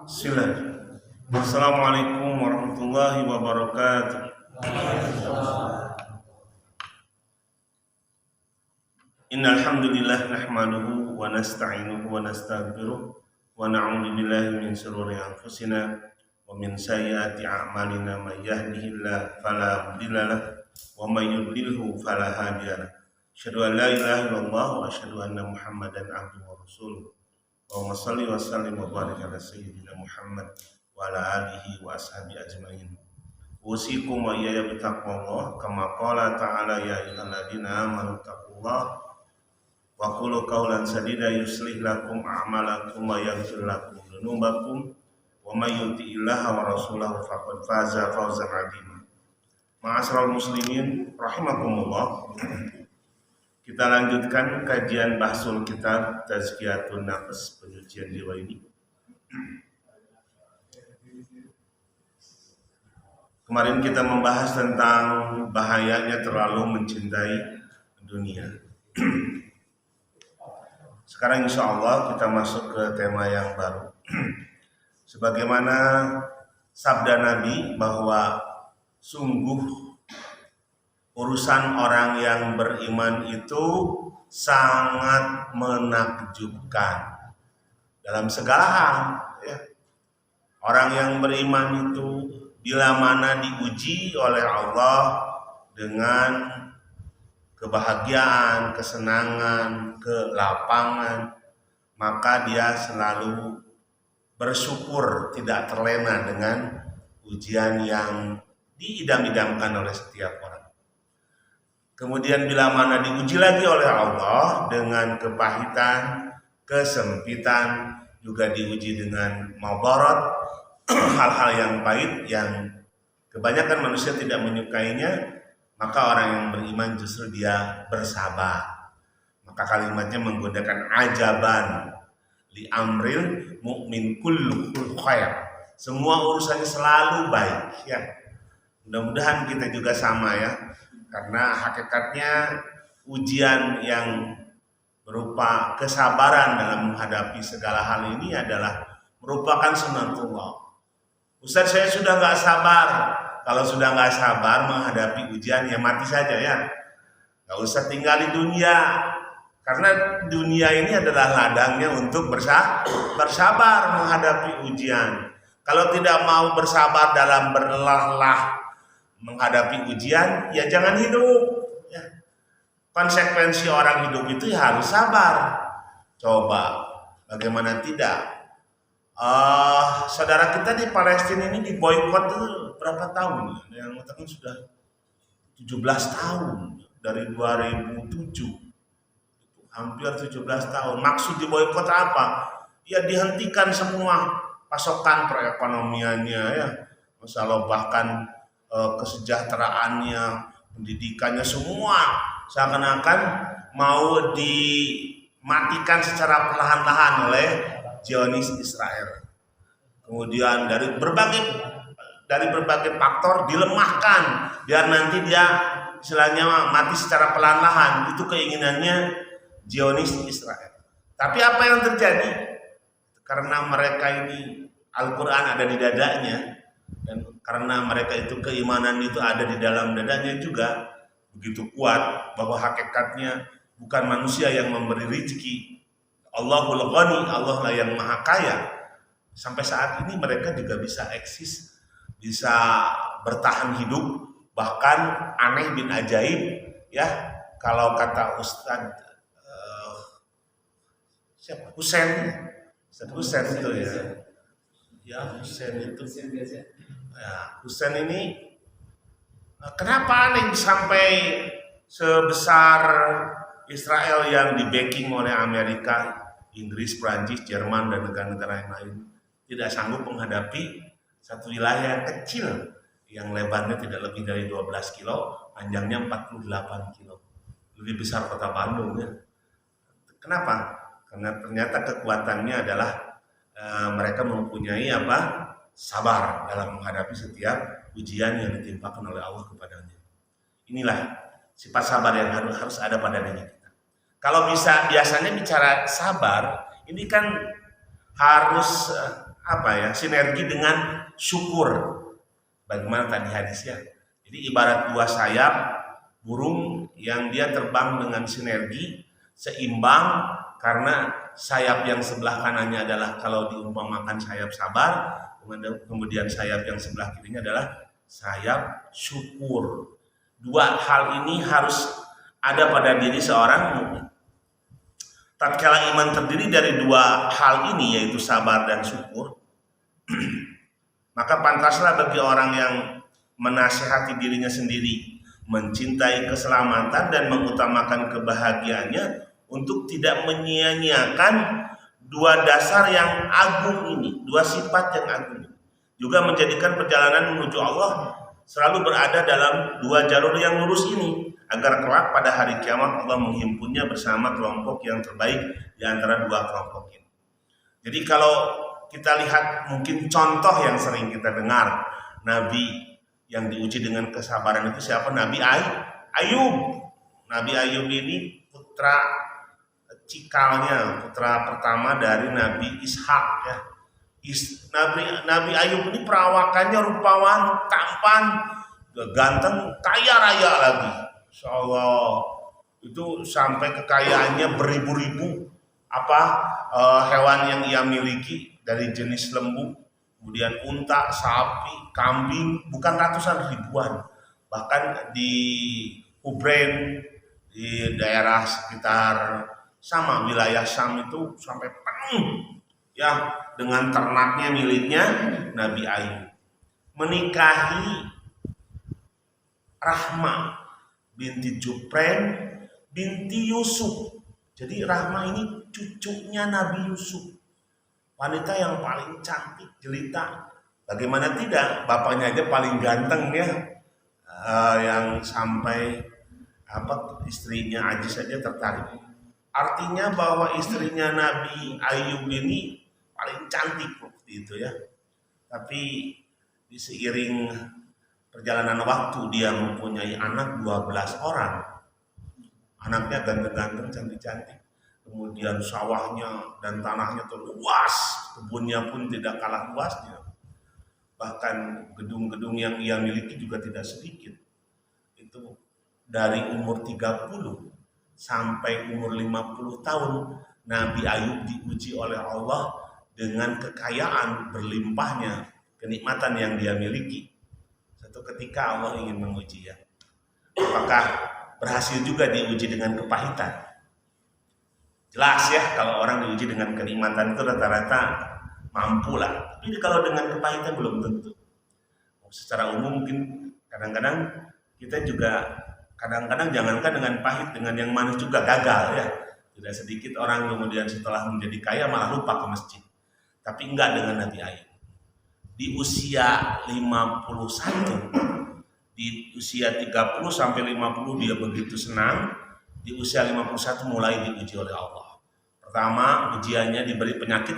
Bismillah. Assalamualaikum warahmatullahi wabarakatuh. Innal hamdalillah nahmaduhu wa nasta'inuhu wa nastaghfiruh wa na'udzu billahi min shururi anfusina wa min sayyiati a'malina may yahdihillahu fala mudhillalah wa may yudlilhu fala hadiyalah. Asyhadu an la ilaha illallah wa asyhadu anna Muhammadan abduhu wa rasuluh. Allahumma shalli wa sallim wa barik ala sayyidina Muhammad wa ala alihi wa ashabi ajmain. Usikum wa iyaya bitaqwallah kama qala ta'ala ya ayyuhalladzina amanu taqullaha wa qulu qawlan sadida yuslih lakum a'malakum wa yaghfir lakum dzunubakum wa may yuti'illaha wa rasulahu faqad faza fawzan 'azima. Ma'asyiral muslimin rahimakumullah. Kita lanjutkan kajian bahsul kitab Tazkiyatun Nafs, penyucian jiwa ini. Kemarin kita membahas tentang bahayanya terlalu mencintai dunia. Sekarang insya Allah kita masuk ke tema yang baru. Sebagaimana sabda Nabi bahwa sungguh urusan orang yang beriman itu sangat menakjubkan dalam segala hal, ya. Orang yang beriman itu bila mana diuji oleh Allah dengan kebahagiaan, kesenangan, kelapangan, maka dia selalu bersyukur, tidak terlena dengan ujian yang diidam-idamkan oleh setiap orang. Kemudian bila mana diuji lagi oleh Allah dengan kepahitan, kesempitan, juga diuji dengan madarat, hal-hal yang pahit yang kebanyakan manusia tidak menyukainya, maka orang yang beriman justru dia bersabar. Maka kalimatnya menggunakan ajaban li amril mu'min kulluhu khair. Semua urusannya selalu baik, ya. Mudah-mudahan kita juga sama, ya. Karena hakikatnya ujian yang berupa kesabaran dalam menghadapi segala hal ini adalah merupakan sunatullah. Ustaz, saya sudah nggak sabar. Kalau sudah nggak sabar menghadapi ujian, ya mati saja, ya. Nggak usah tinggal di dunia. Karena dunia ini adalah ladangnya untuk bersabar menghadapi ujian. Kalau tidak mau bersabar dalam berlelah menghadapi ujian, ya jangan hidup, ya. Konsekuensi orang hidup itu ya harus sabar. Coba bagaimana tidak, saudara kita di Palestina ini diboikot itu berapa tahun? Yang mengatakan sudah 17 tahun dari 2007, hampir 17 tahun. Maksud diboikot apa? Ya dihentikan semua pasokan perekonomiannya, ya. Masalah bahkan kesejahteraannya, pendidikannya, semua seakan-akan mau dimatikan secara perlahan-lahan oleh Zionis Israel. Kemudian dari berbagai faktor dilemahkan biar nanti dia istilahnya mati secara perlahan-lahan. Itu keinginannya Zionis Israel. Tapi apa yang terjadi? Karena mereka ini Al-Quran ada di dadanya, dan karena mereka itu keimanan itu ada di dalam dadanya juga begitu kuat bahwa hakikatnya bukan manusia yang memberi rezeki, Allahul Ghani, Allah lah yang maha kaya. Sampai saat ini mereka juga bisa eksis, bisa bertahan hidup, bahkan aneh bin ajaib, ya. Kalau kata Ustadz siapa? Husain itu, ya Husain itu. Ya, Husain ini kenapa aneh sampai sebesar Israel yang di backing oleh Amerika, Inggris, Prancis, Jerman, dan negara-negara yang lain tidak sanggup menghadapi satu wilayah yang kecil yang lebarnya tidak lebih dari 12 kilo, panjangnya 48 kilo, lebih besar kota Bandung, ya. Kenapa? Karena ternyata kekuatannya adalah mereka mempunyai sabar dalam menghadapi setiap ujian yang ditimpakan oleh Allah kepadanya. Inilah sifat sabar yang harus ada pada diri kita. Kalau biasanya bicara sabar, ini kan harus sinergi dengan syukur. Bagaimana tadi hadisnya? Jadi ibarat dua sayap burung yang dia terbang dengan sinergi seimbang, karena sayap yang sebelah kanannya adalah kalau diumpamakan sayap sabar, kemudian sayap yang sebelah kirinya adalah sayap syukur. Dua hal ini harus ada pada diri seorang mukmin. Tatkala iman terdiri dari dua hal ini, yaitu sabar dan syukur, maka pantaslah bagi orang yang menasihati dirinya sendiri, mencintai keselamatan dan mengutamakan kebahagiaannya untuk tidak menyia-nyiakan dua dasar yang agung ini, dua sifat yang agung ini. Juga menjadikan perjalanan menuju Allah selalu berada dalam dua jalur yang lurus ini, agar kelak pada hari kiamat Allah menghimpunnya bersama kelompok yang terbaik di antara dua kelompok ini. Jadi kalau kita lihat mungkin contoh yang sering kita dengar, Nabi yang diuji dengan kesabaran itu siapa? Nabi Ayub. Nabi Ayub ini putra cikalnya, putra pertama dari Nabi Ishak ya. Nabi Ayub ini perawakannya rupawan, tampan, ganteng, kaya raya lagi. Insya Allah itu sampai kekayaannya beribu-ribu hewan yang ia miliki, dari jenis lembu, kemudian unta, sapi, kambing, bukan ratusan ribuan. Bahkan di Ubren, di daerah sekitar sama wilayah Syam itu sampai penuh ya dengan ternaknya miliknya Nabi Ayub. Menikahi Rahma binti Jupren binti Yusuf. Jadi Rahma ini cucunya Nabi Yusuf, wanita yang paling cantik jelita. Bagaimana tidak, bapaknya aja paling ganteng ya, yang sampai istrinya Aziz saja tertarik. Artinya bahwa istrinya Nabi Ayub ini paling cantik seperti itu ya. Tapi di seiring perjalanan waktu dia mempunyai anak 12 orang. Anaknya ganteng-ganteng, cantik-cantik. Kemudian sawahnya dan tanahnya itu luas, kebunnya pun tidak kalah luasnya. Bahkan gedung-gedung yang ia miliki juga tidak sedikit. Itu dari umur 30 sampai umur 50 tahun Nabi Ayub diuji oleh Allah dengan kekayaan berlimpahnya, kenikmatan yang dia miliki. Satu ketika Allah ingin menguji ya, apakah berhasil juga diuji dengan kepahitan. Jelas ya, kalau orang diuji dengan kenikmatan itu rata-rata mampu lah. Tapi kalau dengan kepahitan belum tentu. Secara umum mungkin kadang-kadang kita juga jangankan dengan pahit, dengan yang manis juga gagal ya. Tidak sedikit orang kemudian setelah menjadi kaya malah lupa ke masjid. Tapi enggak dengan Nabi Ayub. Di usia 51, di usia 30 sampai 50 dia begitu senang. Di usia 51 mulai diuji oleh Allah. Pertama, ujiannya diberi penyakit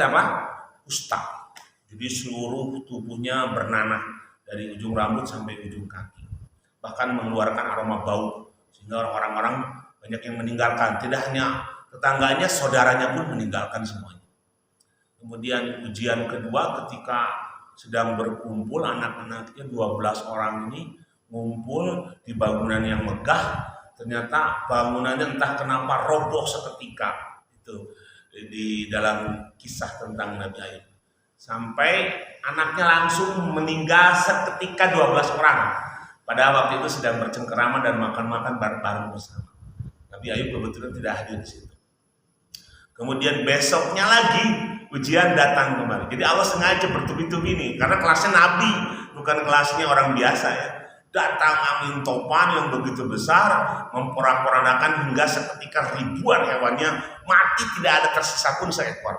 kusta. Jadi seluruh tubuhnya bernanah dari ujung rambut sampai ujung kaki. Bahkan mengeluarkan aroma bau sehingga orang-orang banyak yang meninggalkan. Tidak hanya tetangganya, saudaranya pun meninggalkan semuanya. Kemudian ujian kedua ketika sedang berkumpul anak-anaknya 12 orang ini ngumpul di bangunan yang megah, ternyata bangunannya entah kenapa roboh seketika. Itu di dalam kisah tentang Nabi Ayub. Sampai anaknya langsung meninggal seketika 12 orang. Padahal waktu itu sedang bercengkerama dan makan-makan bareng-bareng bersama. Nabi Ayub kebetulan tidak hadir di situ. Kemudian besoknya lagi ujian datang kembali. Jadi Allah sengaja bertubi-tubi ini karena kelasnya Nabi, bukan kelasnya orang biasa ya. Datang angin topan yang begitu besar, memporak-porandakan hingga seketika ribuan hewannya mati, tidak ada tersisa pun seekor.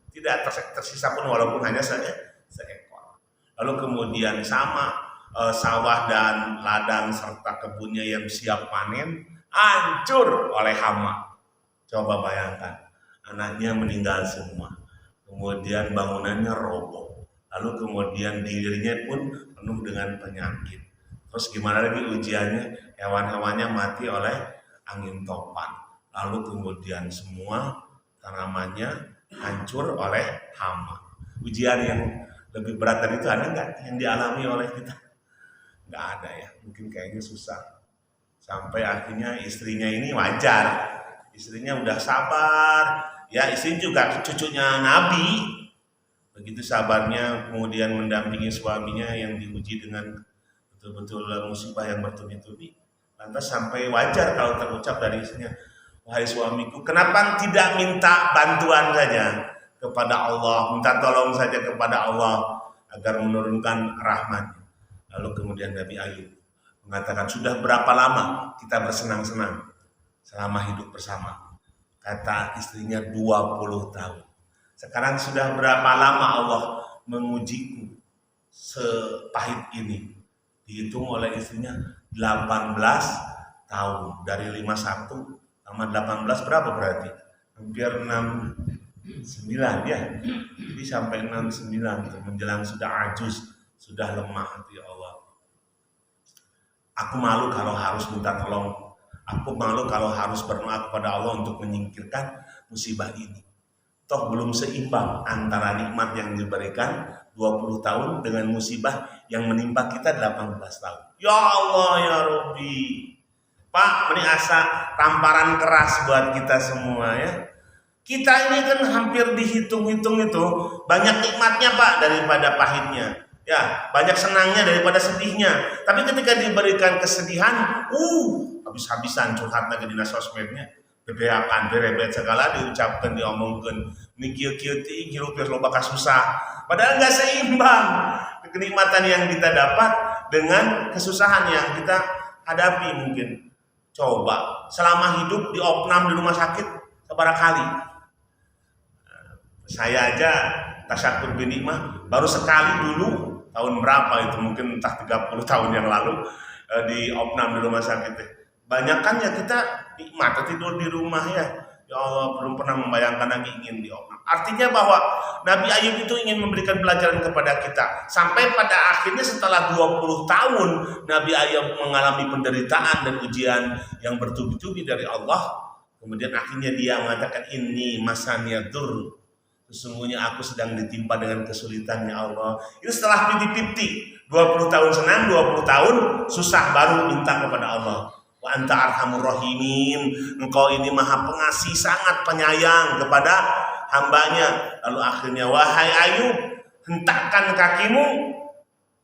Tidak tersisa pun walaupun hanya seekor. Lalu kemudian sawah dan ladang serta kebunnya yang siap panen hancur oleh hama. Coba bayangkan, anaknya meninggal semua. Kemudian bangunannya roboh. Lalu kemudian dirinya pun penuh dengan penyakit. Terus gimana lagi ujiannya? Hewan-hewannya mati oleh angin topan. Lalu kemudian semua tanamannya hancur oleh hama. ujian yang lebih berat dari itu ada nggak yang dialami oleh kita? Nggak ada ya, mungkin kayaknya susah. Sampai akhirnya istrinya ini wajar, istrinya udah sabar, ya istri juga cucunya Nabi, begitu sabarnya kemudian mendampingi suaminya yang diuji dengan betul-betul musibah yang bertubi-tubi, lantas sampai wajar kalau terucap dari istrinya, wahai suamiku, kenapa tidak minta bantuan saja kepada Allah, minta tolong saja kepada Allah agar menurunkan rahmat. Lalu kemudian Nabi Ayub mengatakan, sudah berapa lama kita bersenang-senang selama hidup bersama? Kata istrinya 20 tahun. Sekarang sudah berapa lama Allah mengujiku sepahit ini? Dihitung oleh istrinya 18 tahun. Dari 51 sama 18 berapa berarti? Hampir 69 ya. Jadi sampai 69 menjelang sudah ajuz, sudah lemah hati Allah. Aku malu kalau harus minta tolong. Aku malu kalau harus berdoa kepada Allah untuk menyingkirkan musibah ini. Toh belum seimbang antara nikmat yang diberikan 20 tahun dengan musibah yang menimpa kita 18 tahun. Ya Allah ya Rabbi. Pak, ini asa tamparan keras buat kita semua ya. Kita ini kan hampir dihitung-hitung itu banyak nikmatnya Pak daripada pahitnya. Ya, banyak senangnya daripada sedihnya. Tapi ketika diberikan kesedihan, habis-habisan curhat lagi di sosmednya. Bebeakan, berebet segala diucapkan, diomongkan. Mikir-kir hirup loba kasusah. Padahal nggak seimbang kenikmatan yang kita dapat dengan kesusahan yang kita hadapi mungkin. Coba selama hidup diopnam di rumah sakit seberapa kali? Saya aja tasyakur binikmah baru sekali dulu, tahun berapa itu, mungkin entah 30 tahun yang lalu, di opnam di rumah sakit. Banyakan ya kita nikmat tidur di rumah ya. Ya Allah, belum pernah membayangkan lagi ingin di opnam. Artinya bahwa Nabi Ayub itu ingin memberikan pelajaran kepada kita. Sampai pada akhirnya setelah 20 tahun Nabi Ayub mengalami penderitaan dan ujian yang bertubi-tubi dari Allah. Kemudian akhirnya dia mengatakan, ini masaniyadur, sesungguhnya aku sedang ditimpa dengan kesulitan ya Allah. Itu setelah 50-50, 20 tahun senang, 20 tahun susah, baru minta kepada Allah. Wa anta arhamur rahimin, engkau ini maha pengasih, sangat penyayang kepada hambanya. Lalu akhirnya, wahai Ayub, hentakkan kakimu.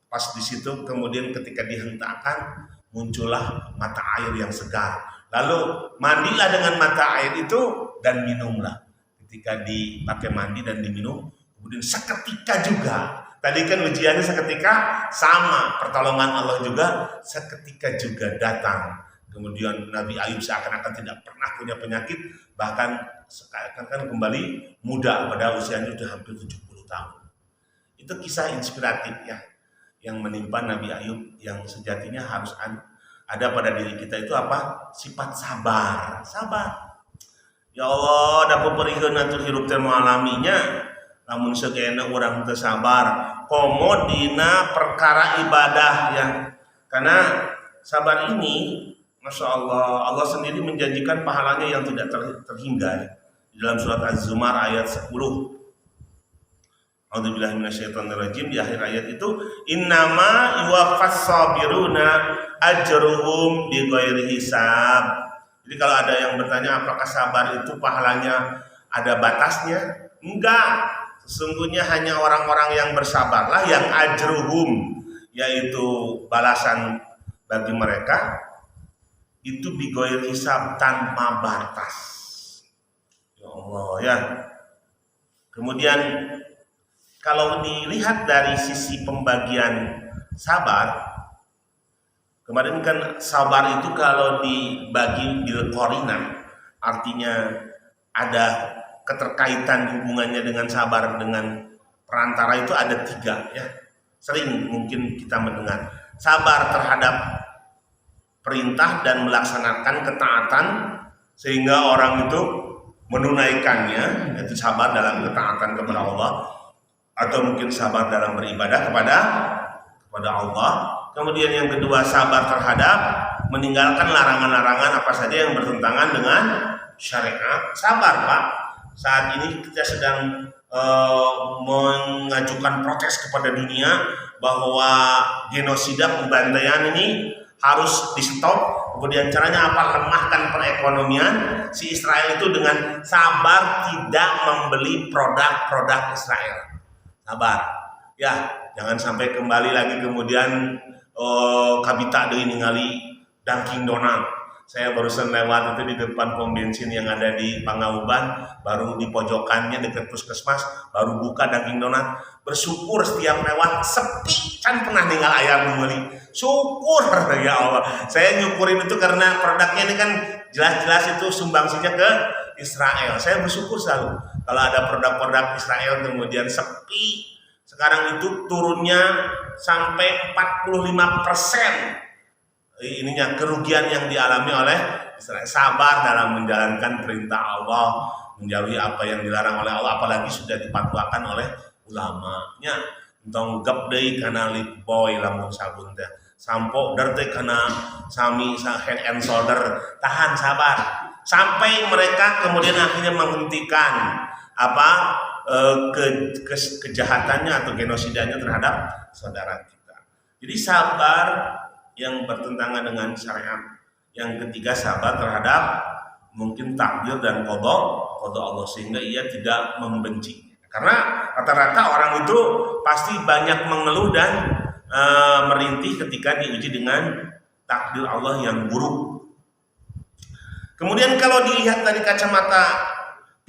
Pas di situ kemudian ketika dihentakkan, muncullah mata air yang segar. Lalu mandilah dengan mata air itu dan minumlah. Ketika dipakai mandi dan diminum, kemudian seketika juga, tadi kan ujiannya seketika, sama pertolongan Allah juga seketika juga datang. Kemudian Nabi Ayub seakan-akan tidak pernah punya penyakit, bahkan seakan-akan kembali muda pada usianya sudah hampir 70 tahun. Itu kisah inspiratif ya, yang menimpa Nabi Ayub, yang sejatinya harus ada pada diri kita itu apa? Sifat sabar. Sabar. Ya Allah, dapat perihun atur hirup teh alaminya, namun segena orang teu sabar komo dina perkara ibadah ya. Karena sabar ini, Masya Allah, Allah sendiri menjanjikan pahalanya yang tidak terhingga ya. Di dalam surat Az-Zumar ayat 10. A'udzubillahi minasyaitonirrajim, di akhir ayat itu, innama yuwaffas sabiruna ajruhum bighairi hisab. Jadi kalau ada yang bertanya apakah sabar itu pahalanya ada batasnya? Enggak. Sesungguhnya hanya orang-orang yang bersabarlah yang ajruhum, yaitu balasan bagi mereka itu bighair hisab, tanpa batas. Ya Allah ya. Kemudian kalau dilihat dari sisi pembagian sabar, kemarin kan sabar itu kalau dibagi bil qarinah, artinya ada keterkaitan hubungannya dengan sabar dengan perantara itu ada 3 ya. Sering mungkin kita mendengar sabar terhadap perintah dan melaksanakan ketaatan sehingga orang itu menunaikannya, yaitu sabar dalam ketaatan kepada Allah, atau mungkin sabar dalam beribadah kepada Allah. Kemudian yang kedua, sabar terhadap meninggalkan larangan-larangan apa saja yang bertentangan dengan syariat. Sabar Pak, saat ini kita sedang mengajukan protes kepada dunia bahwa genosida pembantaian ini harus di stop. Kemudian caranya apa? Lemahkan perekonomian si Israel itu dengan sabar tidak membeli produk-produk Israel. Sabar. Ya, jangan sampai kembali lagi kemudian kabita deui ningali Dunkin Donat. Saya barusan lewat itu di depan pom bensin yang ada di Pangauban, baru di pojokannya dekat puskesmas, baru buka Dunkin Donat. Bersyukur setiap lewat sepi, kan pernah tinggal ayam membeli. Syukur ya Allah. Saya nyukurin itu karena produknya ini kan jelas-jelas itu sumbangsinya ke Israel. Saya bersyukur selalu kalau ada produk-produk Israel kemudian sepi. Sekarang itu turunnya sampai 45% ininya kerugian yang dialami oleh Israel. Sabar dalam menjalankan perintah Allah, menjauhi apa yang dilarang oleh Allah, apalagi sudah dipatwakan oleh ulamanya. Entong gap deui kana lip boy lamun sabun teh. Sampo derte kana sami head and shoulder. Tahan, sabar. Sampai mereka kemudian akhirnya menghentikan kejahatannya atau genosidanya terhadap saudara kita. Jadi sabar yang bertentangan dengan syariat. Yang ketiga, sabar terhadap mungkin takdir dan qada Allah sehingga ia tidak membenci. Karena rata-rata orang itu pasti banyak mengeluh dan merintih ketika diuji dengan takdir Allah yang buruk. Kemudian kalau dilihat dari kacamata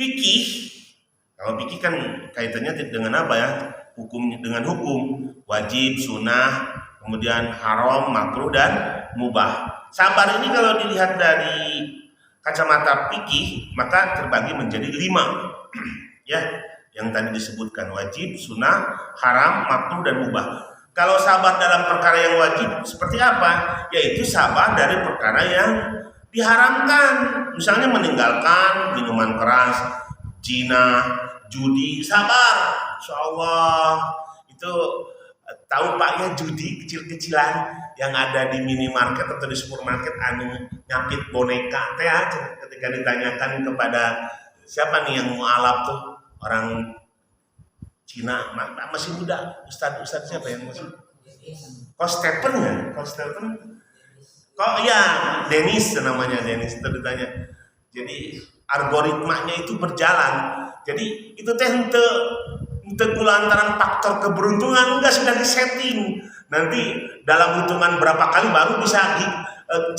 fikih, kalau fikih kan kaitannya dengan apa ya? Hukum dengan hukum, wajib, sunnah, kemudian haram, makruh dan mubah. Sabar ini kalau dilihat dari kacamata fikih maka terbagi menjadi 5 ya, yang tadi disebutkan wajib, sunnah, haram, makruh dan mubah. Kalau sabar dalam perkara yang wajib seperti apa? Yaitu sabar dari perkara yang diharamkan, misalnya meninggalkan minuman keras, zina, judi, sabar. Insyaallah itu tahu Pak ya, judi kecil-kecilan yang ada di minimarket atau di supermarket anu nyapit boneka teh aja. Ketika ditanyakan kepada siapa nih yang mualaf tuh, orang Cina masih muda, Ustadz siapa yang masih? Coach Stephen ya, Coach Stephen. Kok ya Dennis namanya, Dennis itu ditanya. Jadi algoritmanya itu berjalan. Jadi itu teh itu lantaran faktor keberuntungan, enggak, sudah disetting. Nanti dalam hitungan berapa kali baru bisa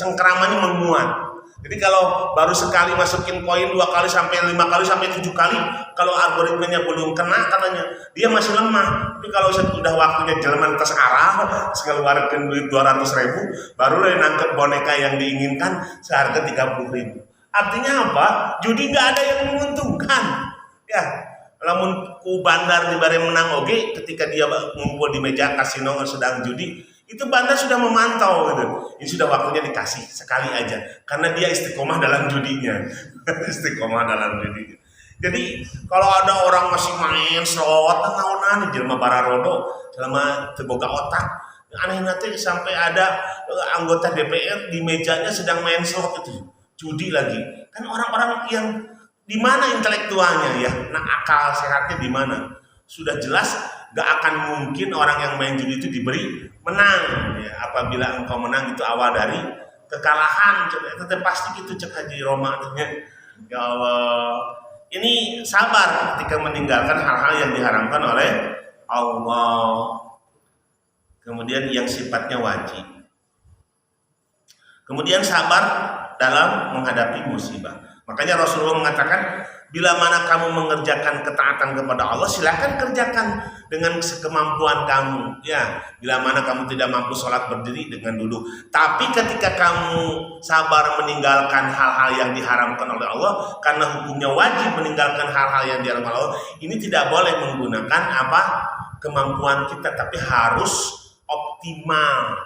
cengkeramannya menguat. Jadi kalau baru sekali masukin koin 2 kali sampai 5 kali sampai 7 kali, kalau algoritmanya belum kena katanya, dia masih lemah. Tapi kalau sudah waktunya jalan tes arah, ngeluarkan duit 200.000, baru nangkep boneka yang diinginkan seharga 30.000. Artinya apa? Judi nggak ada yang menguntungkan. Ya, lamun ku bandar di bare menang oge, ketika dia ngumpul di meja kasino sedang judi, itu bandar sudah memantau gitu. Ini sudah waktunya dikasih sekali aja karena dia istiqomah dalam judinya. Istiqomah dalam judinya. Jadi kalau ada orang masih main slot naonan jelema bararodo, jelema teu boga otak. Aneh nanti sampai ada anggota DPR di mejanya sedang main slot itu, judi lagi. Kan orang-orang yang di mana intelektualnya ya? Nah, akal sehatnya di mana? Sudah jelas gak akan mungkin orang yang main judi itu diberi menang ya. Apabila engkau menang itu awal dari kekalahan, itu pasti gitu, cek Haji Roma. Ya Allah, ini sabar ketika meninggalkan hal-hal yang diharamkan oleh Allah. Kemudian yang sifatnya wajib. Kemudian sabar dalam menghadapi musibah. Makanya Rasulullah mengatakan, bila mana kamu mengerjakan ketaatan kepada Allah, silakan kerjakan dengan sekemampuan kamu. Ya, bila mana kamu tidak mampu sholat berdiri dengan duduk. Tapi ketika kamu sabar meninggalkan hal-hal yang diharamkan oleh Allah, karena hukumnya wajib meninggalkan hal-hal yang diharamkan oleh Allah, ini tidak boleh menggunakan kemampuan kita, tapi harus optimal.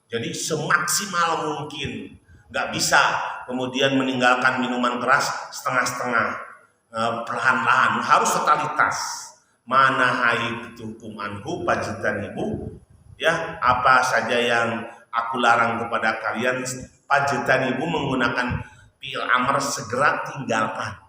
Jadi semaksimal mungkin. Nggak bisa kemudian meninggalkan minuman keras setengah-setengah, perlahan-lahan, harus totalitas. Mana haitsu anhu fajtanibu, ya, apa saja yang aku larang kepada kalian, fajtanibu menggunakan fi'il amr, segera tinggalkan.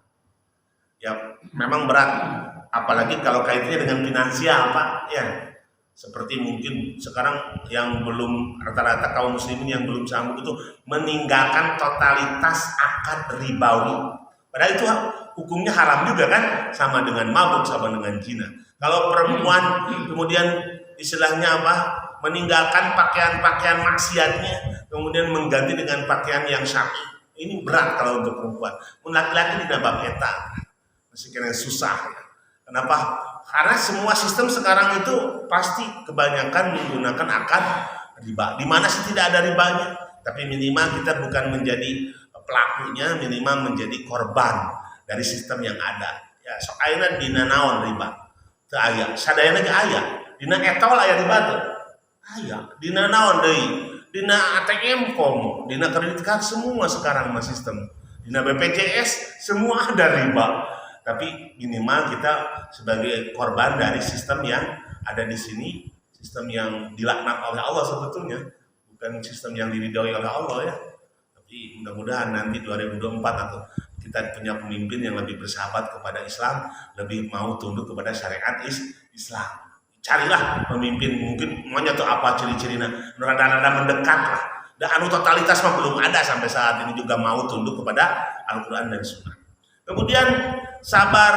Ya, memang berat apalagi kalau kaitannya dengan finansial Pak ya, seperti mungkin sekarang yang belum, rata-rata kaum muslimin yang belum sanggup itu meninggalkan totalitas akad ribawi, padahal itu hukumnya haram juga kan, sama dengan mabuk, sama dengan zina. Kalau perempuan kemudian istilahnya apa, meninggalkan pakaian-pakaian maksiatnya kemudian mengganti dengan pakaian yang syar'i, ini berat kalau untuk perempuan. Laki-laki tidak bab eta masih kena susah ya. Kenapa? Karena semua sistem sekarang itu pasti kebanyakan menggunakan akad riba. Di mana sih tidak ada ribanya? Tapi minimal kita bukan menjadi pelakunya, minimal menjadi korban dari sistem yang ada. Ya, sok ayeuna dina naon riba? Teu aya. Sadayana ge aya. Dina etol aya riba teu? Aya. Dina naon deui? Dina ATM kom, dina kredit card semua sekarang mah sistem. Dina BPJS semua ada riba. Tapi minimal kita sebagai korban dari sistem yang ada di sini, sistem yang dilaknat oleh Allah sebetulnya, bukan sistem yang diridhoi oleh Allah ya. Tapi mudah-mudahan nanti 2024 atau kita punya pemimpin yang lebih bersahabat kepada Islam, lebih mau tunduk kepada syariat Islam. Carilah pemimpin, mungkin maunya tuh apa ciri-cirinya, rada-rada mendekat lah. Dan anu totalitas mah belum ada sampai saat ini juga mau tunduk kepada Al-Quran dan Sunnah. Kemudian sabar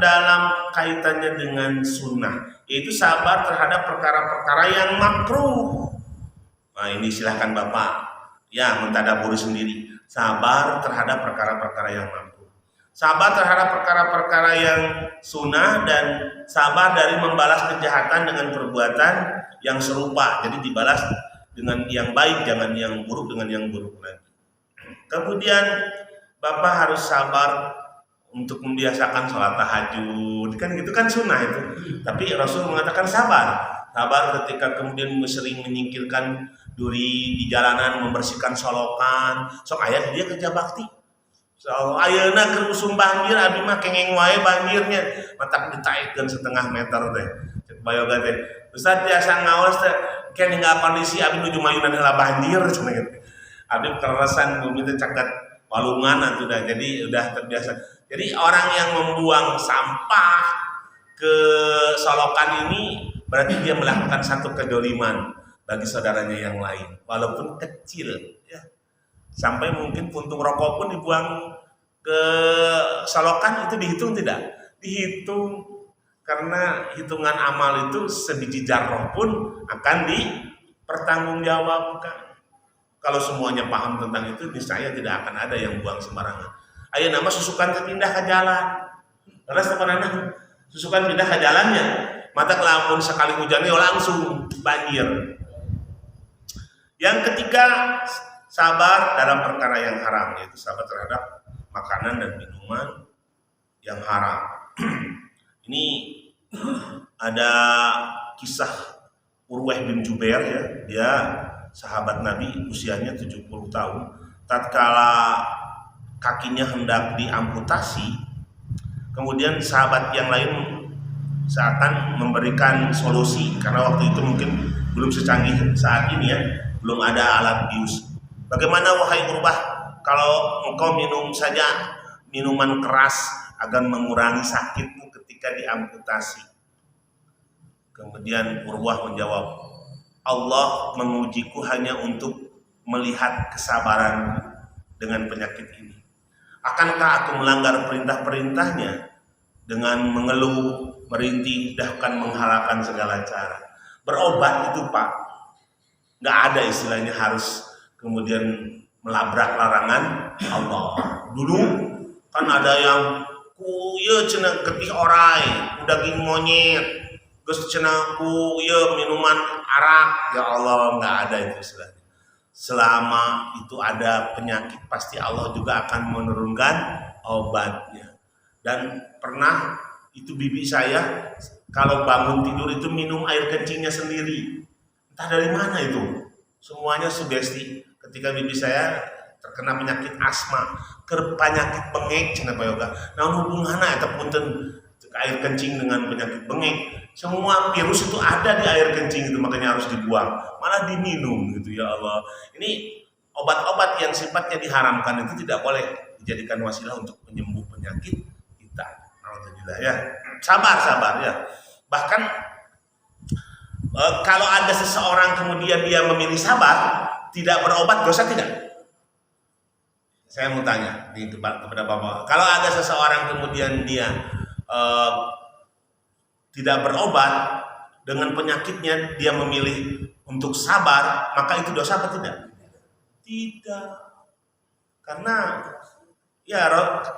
dalam kaitannya dengan sunnah, yaitu sabar terhadap perkara-perkara yang makruh. Nah ini silahkan Bapak ya mentadaburi sendiri. Sabar terhadap perkara-perkara yang makruh, sabar terhadap perkara-perkara yang sunnah, dan sabar dari membalas kejahatan dengan perbuatan yang serupa. Jadi dibalas dengan yang baik, jangan yang buruk dengan yang buruk lagi. Kemudian Bapak harus sabar untuk membiasakan sholat tahajud, kan gitu kan sunnah itu. Tapi Rasul mengatakan sabar ketika kemudian sering menyingkirkan duri di jalanan, membersihkan solokan. Sok aya dia kerja bakti. So ayeuna keur usum banjir, abi mah kengeng wae banjirnya, matak ditaikeun setengah meter teh. Cek bayoga teh, Ustaz biasa ngaos teh, kan ninggal kondisi abi nuju mayunan heula banjir cenah gitu. Abi keresan bumi teh caket walungan atuh dah, jadi udah terbiasa. Jadi orang yang membuang sampah ke solokan ini berarti dia melakukan satu kedoliman bagi saudaranya yang lain, walaupun kecil ya. Sampai mungkin puntung rokok pun dibuang ke solokan, itu dihitung tidak? Dihitung, karena hitungan amal itu sebiji jarroh pun akan dipertanggungjawabkan. Kalau semuanya paham tentang itu, niscaya tidak akan ada yang buang sembarangan. Ayo nama susukan pindah ke jalan. Terus sebenarnya susukan pindah ke jalannya, mata kelamun sekali hujannya langsung banjir. Yang ketiga, sabar dalam perkara yang haram, yaitu sabar terhadap makanan dan minuman yang haram. Ini ada kisah Urwah bin Jubair ya, dia sahabat Nabi, usianya 70 tahun. Tatkala kakinya hendak diamputasi, kemudian sahabat yang lain seakan memberikan solusi, karena waktu itu mungkin belum secanggih saat ini ya, belum ada alat bius. Bagaimana wahai Urwah, kalau engkau minum saja minuman keras agar mengurangi sakitmu ketika diamputasi? Kemudian Urwah menjawab, Allah mengujiku hanya untuk melihat kesabaranku dengan penyakit ini. Akankah aku melanggar perintah-perintahnya dengan mengeluh, merintih, bahkan menghalalkan segala cara? Berobat itu Pak, nggak ada istilahnya harus kemudian melabrak larangan Allah. Dulu kan ada yang kuye cenah getih orai, daging monyet, geus cenah kuye minuman arak. Ya Allah, nggak ada itu istilahnya. Selama itu ada penyakit, pasti Allah juga akan menurunkan obatnya. Dan pernah itu bibi saya kalau bangun tidur itu minum air kencingnya sendiri. Entah dari mana itu. Semuanya sugesti. Ketika bibi saya terkena penyakit asma, penyakit bengek cenah bayoga. Nah hubunganna eta punten air kencing dengan penyakit bengek. Semua virus itu ada di air kencing itu, makanya harus dibuang, malah diminum gitu. Ya Allah, ini obat-obat yang sifatnya diharamkan itu tidak boleh dijadikan wasilah untuk menyembuh penyakit kita. Alhamdulillah ya. sabar ya. Bahkan kalau ada seseorang kemudian dia memilih sabar, tidak berobat, dosa tidak? Saya mau tanya kepada Bapak, kalau ada seseorang kemudian dia tidak berobat dengan penyakitnya, dia memilih untuk sabar, maka itu dosa apa tidak? Tidak. Karena ya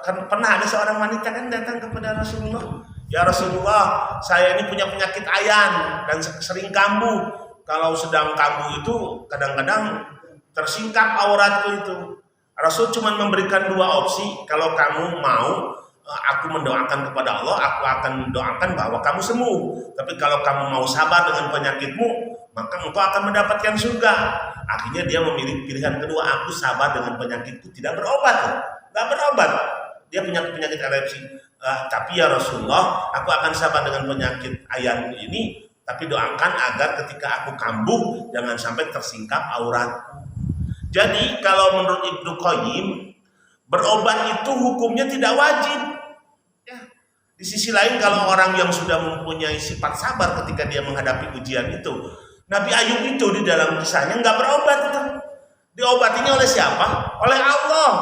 kan pernah ada seorang wanita kan datang kepada Rasulullah, ya Rasulullah, saya ini punya penyakit ayan dan sering kambuh. Kalau sedang kambuh itu kadang-kadang tersingkap auratku itu. Rasul cuma memberikan dua opsi. Kalau kamu mau, aku mendoakan kepada Allah, aku akan doakan bahwa kamu sembuh. Tapi kalau kamu mau sabar dengan penyakitmu, maka engkau akan mendapatkan surga. Akhirnya dia memilih pilihan kedua, aku sabar dengan penyakitku, tidak berobat. Tidak berobat. Dia punya penyakit alergi. Tapi ya Rasulullah, aku akan sabar dengan penyakit ayanku ini, tapi doakan agar ketika aku kambuh, jangan sampai tersingkap auratku. Jadi kalau menurut Ibnu Qayyim, berobat itu hukumnya tidak wajib. Ya. Di sisi lain kalau orang yang sudah mempunyai sifat sabar ketika dia menghadapi ujian itu, Nabi Ayub itu di dalam kisahnya nggak berobat itu. Diobatinya oleh siapa? Oleh Allah.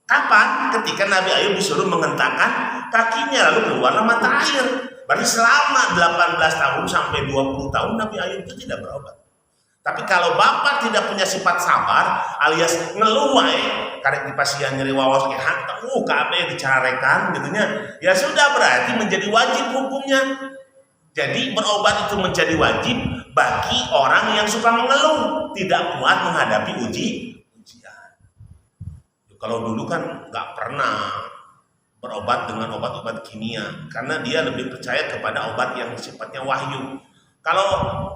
Kapan? Ketika Nabi Ayub disuruh menghentakkan kakinya lalu keluarlah mata air. Berarti selama 18 tahun sampai 20 tahun Nabi Ayub itu tidak berobat. Tapi kalau bapak tidak punya sifat sabar alias ngeluh karek dipasihan nyeri wawas ke hantam KB dicarekan gitunya, ya sudah berarti menjadi wajib hukumnya. Jadi berobat itu menjadi wajib bagi orang yang suka mengeluh, tidak kuat menghadapi ujian. Kalau dulu kan nggak pernah berobat dengan obat-obat kimia karena dia lebih percaya kepada obat yang sifatnya wahyu. Kalau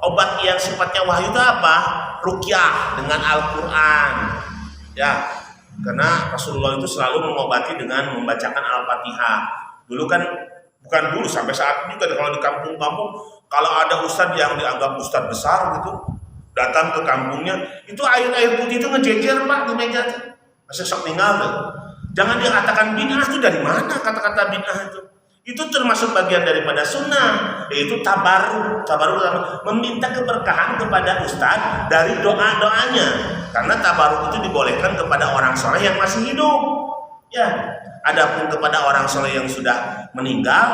obat yang sifatnya wahyu itu apa? Ruqyah dengan Al-Quran. Ya, karena Rasulullah itu selalu mengobati dengan membacakan Al-Fatihah. Dulu kan, bukan dulu, sampai saat ini juga kalau di kampung-kampung, kalau ada ustadz yang dianggap ustadz besar gitu, datang ke kampungnya, itu air putih itu ngejejer Pak di meja. Masih sok tinggal tuh. Jangan dia katakan bid'ah, itu dari mana kata-kata bid'ah itu? Itu termasuk bagian daripada sunnah, yaitu tabarruk. Tabarruk meminta keberkahan kepada ustadz dari doa-doanya. Karena tabarruk itu dibolehkan kepada orang soleh yang masih hidup. Ya, adapun kepada orang soleh yang sudah meninggal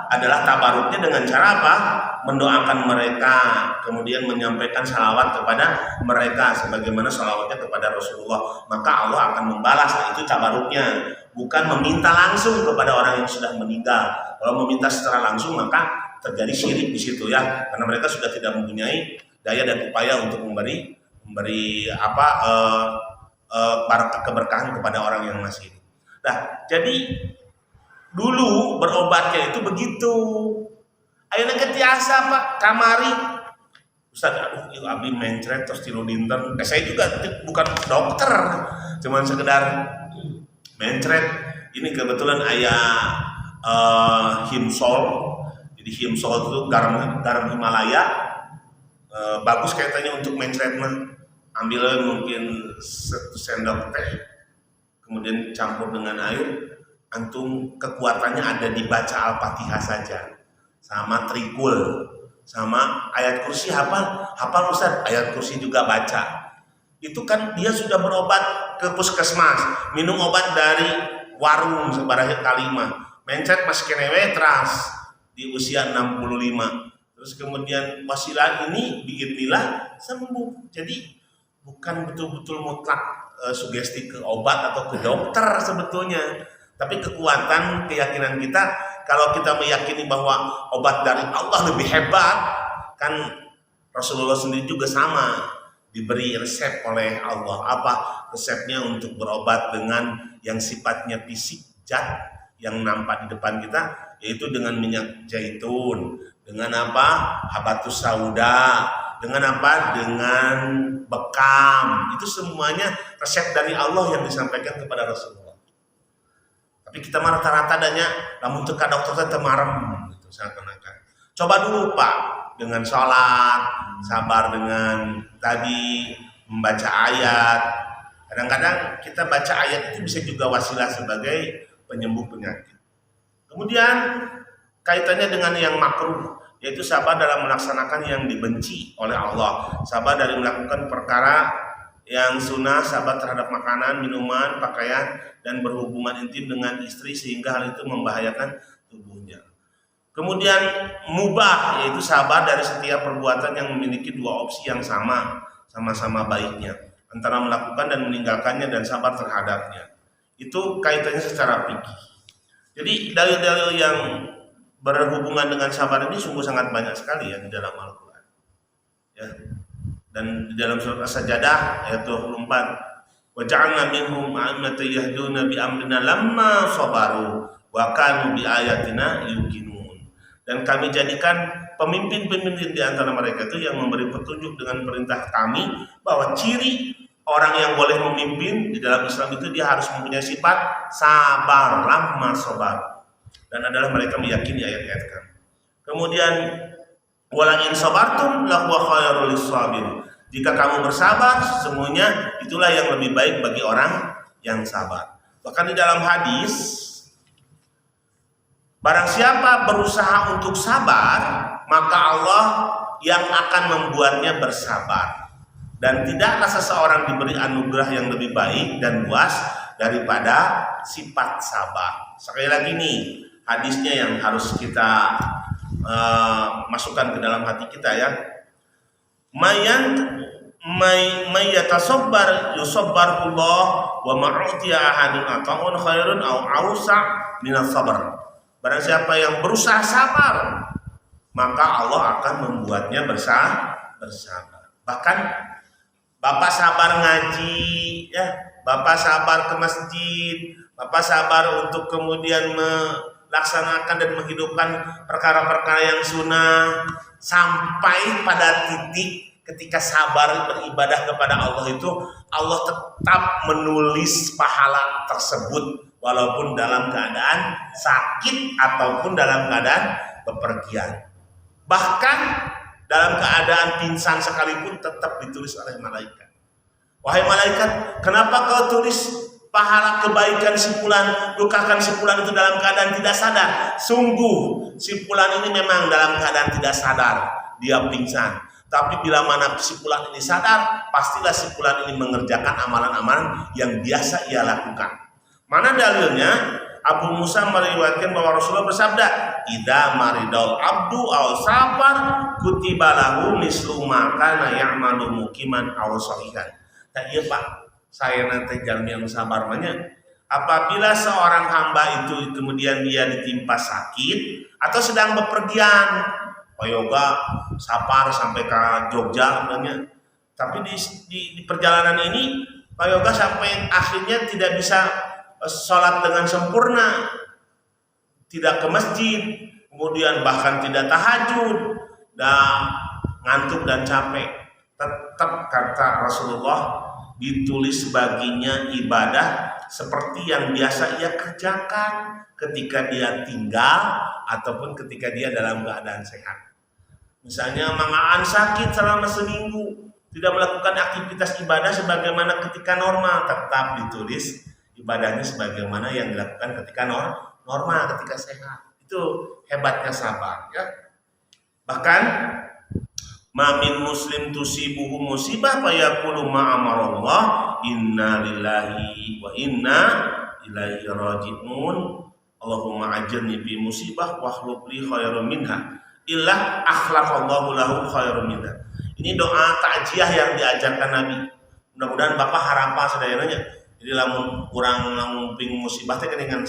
adalah tabarruknya dengan cara apa? Mendoakan mereka, kemudian menyampaikan salawat kepada mereka sebagaimana salawatnya kepada Rasulullah. Maka Allah akan membalas. Nah, itu tabarruknya, bukan meminta langsung kepada orang yang sudah meninggal. Kalau meminta secara langsung maka terjadi syirik di situ ya, karena mereka sudah tidak mempunyai daya dan upaya untuk memberi keberkahan kepada orang yang masih hidup. Nah, jadi dulu berobatnya itu begitu. Ayeuna ketiasa Pak kamari. Ustaz, aduh ieu abdi mencret terus tilu dinten. Saya juga bukan dokter, cuman sekedar mencret. Ini kebetulan Himsol. Jadi Himsol itu garam Himalaya. Bagus kaitannya untuk mencret mah. Ambil mungkin 1 sendok teh, kemudian campur dengan air. Antum kekuatannya ada di baca Al-Fatihah saja, sama trikul, sama ayat kursi hafal Ustaz, ayat kursi juga baca. Itu kan dia sudah berobat ke puskesmas, minum obat dari warung sebarang kalimah, mencet mas kenewe teras di usia 65. Terus kemudian wasilah ini biidznillah sembuh. Jadi bukan betul-betul mutlak sugesti ke obat atau ke dokter sebetulnya, tapi kekuatan keyakinan kita. Kalau kita meyakini bahwa obat dari Allah lebih hebat, kan Rasulullah sendiri juga sama diberi resep oleh Allah. Apa resepnya untuk berobat dengan yang sifatnya fisik, zat yang nampak di depan kita, yaitu dengan minyak zaitun, dengan apa? Habatus sauda, dengan apa? Dengan bekam. Itu semuanya resep dari Allah yang disampaikan kepada Rasulullah. Tapi kita mah rata-rata adanya namun teu ka dokter teh marem gitu seakan-akan. Coba dulu Pak dengan sholat, sabar dengan tadi membaca ayat. Kadang-kadang kita baca ayat itu bisa juga wasilah sebagai penyembuh penyakit. Kemudian kaitannya dengan yang makruh, yaitu sabar dalam melaksanakan yang dibenci oleh Allah, sabar dari melakukan perkara yang sunnah, sabar terhadap makanan, minuman, pakaian, dan berhubungan intim dengan istri sehingga hal itu membahayakan tubuhnya. Kemudian mubah, yaitu sabar dari setiap perbuatan yang memiliki dua opsi yang sama-sama baiknya, antara melakukan dan meninggalkannya dan sabar terhadapnya. Itu kaitannya secara fikih. Jadi dalil-dalil yang berhubungan dengan sabar ini sungguh sangat banyak sekali ya di dalam Al-Quran. Ya. Dan di dalam surat As-Sajdah ayat 24, wa ja'alna minhum a'immatan yahduna bi amrina lamma sabaru wa kanu bi ayatina yuqinun. Dan kami jadikan pemimpin-pemimpin di antara mereka itu yang memberi petunjuk dengan perintah kami, bahwa ciri orang yang boleh memimpin di dalam Islam itu dia harus mempunyai sifat sabar, lamma sabar, dan adalah mereka meyakini ayat-ayat kami. Kemudian wala in sabartum lahuwa khairul lisabirin. Jika kamu bersabar, sesungguhnya itulah yang lebih baik bagi orang yang sabar. Bahkan di dalam hadis, barang siapa berusaha untuk sabar, maka Allah yang akan membuatnya bersabar. Dan tidaklah seseorang diberi anugerah yang lebih baik dan luas daripada sifat sabar. Sekali lagi nih, hadisnya yang harus kita masukkan ke dalam hati kita ya. May yatasabbar yusabbarullah wa ma'utiya ahadun ata'un khairun aw awsa minas sabr. Barang siapa yang berusaha sabar, maka Allah akan membuatnya bersabar. Bahkan Bapak sabar ngaji ya, Bapak sabar ke masjid, Bapak sabar untuk kemudian melaksanakan dan menghidupkan perkara-perkara yang sunnah, sampai pada titik ketika sabar beribadah kepada Allah itu, Allah tetap menulis pahala tersebut walaupun dalam keadaan sakit ataupun dalam keadaan bepergian. Bahkan dalam keadaan pingsan sekalipun tetap ditulis oleh malaikat. Wahai malaikat, kenapa kau tulis pahala kebaikan si fulan, lukakan si fulan itu dalam keadaan tidak sadar? Sungguh si fulan ini memang dalam keadaan tidak sadar, dia pingsan. Tapi bila mana si fulan ini sadar, pastilah si fulan ini mengerjakan amalan-amalan yang biasa ia lakukan. Mana dalilnya? Abu Musa meriwayatkan bahwa Rasulullah bersabda, "Idza maridal abdu aw sabar kutiba lahu mislu ma kana ya'malu muqiman aw sahihan." Nah, iya Pak, saya nanti jalan yang sabar banyak. Apabila seorang hamba itu kemudian dia ditimpa sakit atau sedang bepergian, Pak Yoga sabar sampai ke Jogja namanya. Tapi di perjalanan ini Pak Yoga sampai akhirnya tidak bisa sholat dengan sempurna, tidak ke masjid, kemudian bahkan tidak tahajud, dan ngantuk dan capek. Tetap kata Rasulullah, ditulis baginya ibadah seperti yang biasa ia kerjakan ketika dia tinggal ataupun ketika dia dalam keadaan sehat. Misalnya mangaan sakit selama seminggu, tidak melakukan aktivitas ibadah sebagaimana ketika normal, tetap ditulis ibadahnya sebagaimana yang dilakukan ketika normal, ketika sehat. Itu hebatnya sabar ya. Bahkan mamin muslim tusibuhu musibah fayaqulu ma amarallah inna lillahi wa inna ilaihi raji'un Allahumma ajirni bi musibah wa akhlif li khairan minha illa akhlaqallahu lahu khairan minha. Ini doa takjiah yang diajarkan Nabi. Mudah-mudahan Bapak harapan sadayananya. Jadi lamun kurang ping musibah teh dengan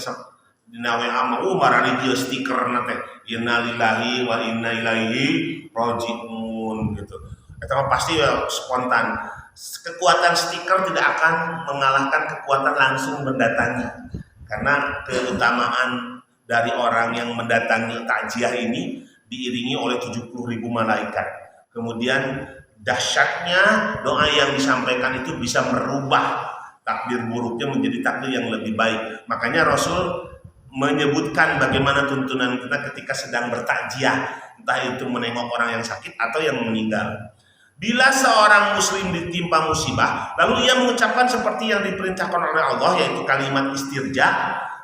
dina WA marani dia stiker nate inna lillahi wa inna ilaihi raji'un gitu. Itu pasti ya spontan. Kekuatan stiker tidak akan mengalahkan kekuatan langsung mendatangi. Karena keutamaan dari orang yang mendatangi takjiah ini diiringi oleh 70.000 malaikat. Kemudian dahsyatnya doa yang disampaikan itu bisa merubah takdir buruknya menjadi takdir yang lebih baik. Makanya Rasul menyebutkan bagaimana tuntunan kita ketika sedang bertakjiah, entah itu menengok orang yang sakit atau yang meninggal. Bila seorang muslim ditimpa musibah, lalu ia mengucapkan seperti yang diperintahkan oleh Allah, yaitu kalimat istirja,